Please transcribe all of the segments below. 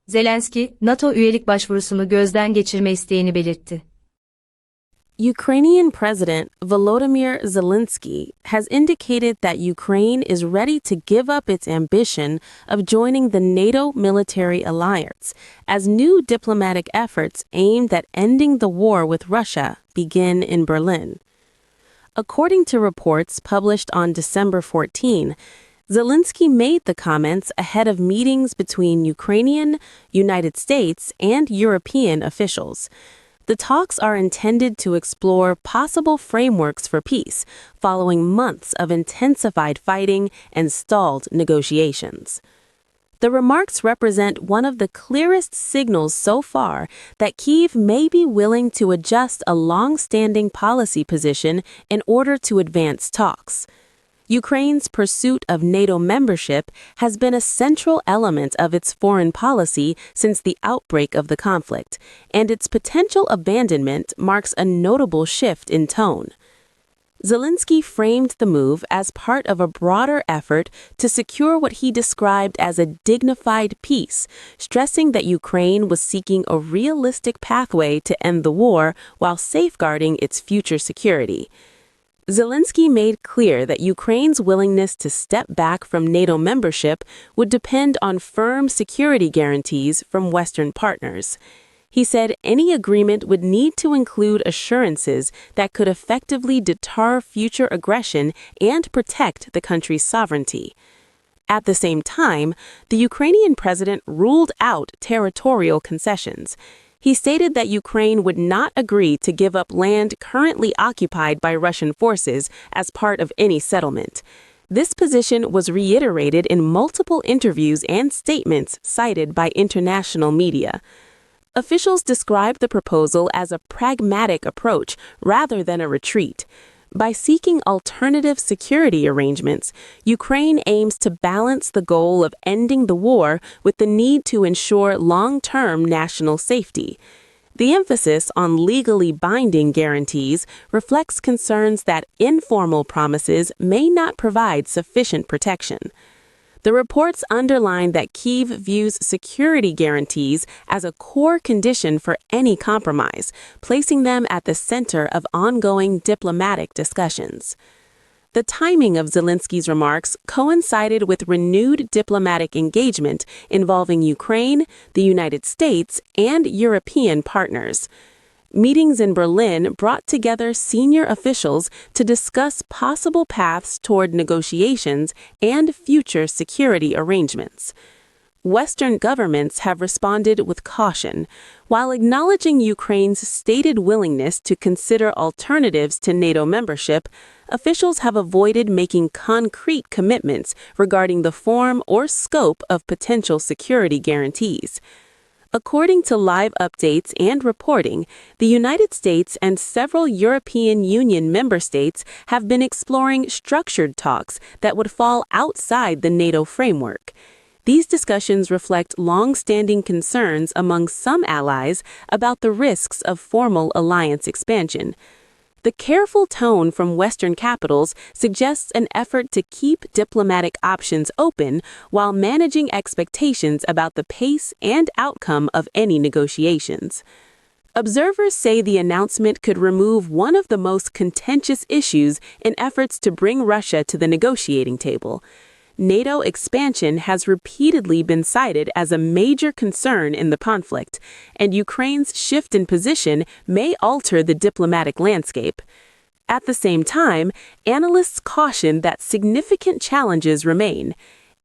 Zelensky, NATO Üyelik Başvurusunu Gözden Geçirme İsteğini belirtti. Ukrainian President Volodymyr Zelensky has indicated that Ukraine is ready to give up its ambition of joining the NATO military alliance as new diplomatic efforts aimed at ending the war with Russia begin in Berlin. According to reports published on December 14, Zelensky made the comments ahead of meetings between Ukrainian, United States, and European officials. The talks are intended to explore possible frameworks for peace following months of intensified fighting and stalled negotiations. The remarks represent one of the clearest signals so far that Kyiv may be willing to adjust a long-standing policy position in order to advance talks. Ukraine's pursuit of NATO membership has been a central element of its foreign policy since the outbreak of the conflict, and its potential abandonment marks a notable shift in tone. Zelensky framed the move as part of a broader effort to secure what he described as a dignified peace, stressing that Ukraine was seeking a realistic pathway to end the war while safeguarding its future security. Zelensky made clear that Ukraine's willingness to step back from NATO membership would depend on firm security guarantees from Western partners. He said any agreement would need to include assurances that could effectively deter future aggression and protect the country's sovereignty. At the same time, the Ukrainian president ruled out territorial concessions. He stated that Ukraine would not agree to give up land currently occupied by Russian forces as part of any settlement. This position was reiterated in multiple interviews and statements cited by international media. Officials described the proposal as a pragmatic approach rather than a retreat. By seeking alternative security arrangements, Ukraine aims to balance the goal of ending the war with the need to ensure long-term national safety. The emphasis on legally binding guarantees reflects concerns that informal promises may not provide sufficient protection. The reports underline that Kyiv views security guarantees as a core condition for any compromise, placing them at the center of ongoing diplomatic discussions. The timing of Zelensky's remarks coincided with renewed diplomatic engagement involving Ukraine, the United States, and European partners. Meetings in Berlin brought together senior officials to discuss possible paths toward negotiations and future security arrangements. Western governments have responded with caution. While acknowledging Ukraine's stated willingness to consider alternatives to NATO membership, officials have avoided making concrete commitments regarding the form or scope of potential security guarantees. According to live updates and reporting, the United States and several European Union member states have been exploring structured talks that would fall outside the NATO framework. These discussions reflect long-standing concerns among some allies about the risks of formal alliance expansion. The careful tone from Western capitals suggests an effort to keep diplomatic options open while managing expectations about the pace and outcome of any negotiations. Observers say the announcement could remove one of the most contentious issues in efforts to bring Russia to the negotiating table. NATO expansion has repeatedly been cited as a major concern in the conflict, and Ukraine's shift in position may alter the diplomatic landscape. At the same time, analysts caution that significant challenges remain.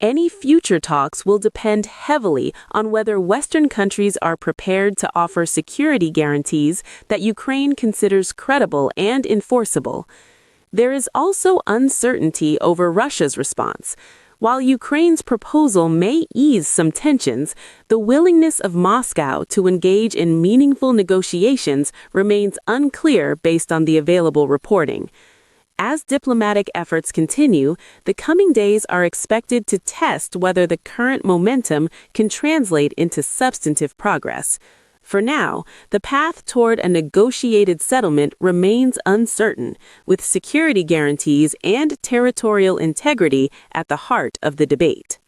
Any future talks will depend heavily on whether Western countries are prepared to offer security guarantees that Ukraine considers credible and enforceable. There is also uncertainty over Russia's response. While Ukraine's proposal may ease some tensions, the willingness of Moscow to engage in meaningful negotiations remains unclear based on the available reporting. As diplomatic efforts continue, the coming days are expected to test whether the current momentum can translate into substantive progress. For now, the path toward a negotiated settlement remains uncertain, with security guarantees and territorial integrity at the heart of the debate.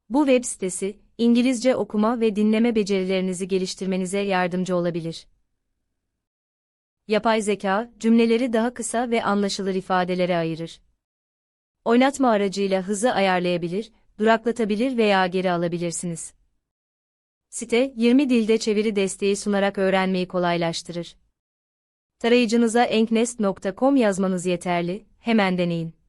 Bu web sitesi, İngilizce okuma ve dinleme becerilerinizi geliştirmenize yardımcı olabilir. Yapay zeka, cümleleri daha kısa ve anlaşılır ifadelere ayırır. Oynatma aracıyla hızı ayarlayabilir, duraklatabilir veya geri alabilirsiniz. Site, 20 dilde çeviri desteği sunarak öğrenmeyi kolaylaştırır. Tarayıcınıza enknest.com yazmanız yeterli, hemen deneyin.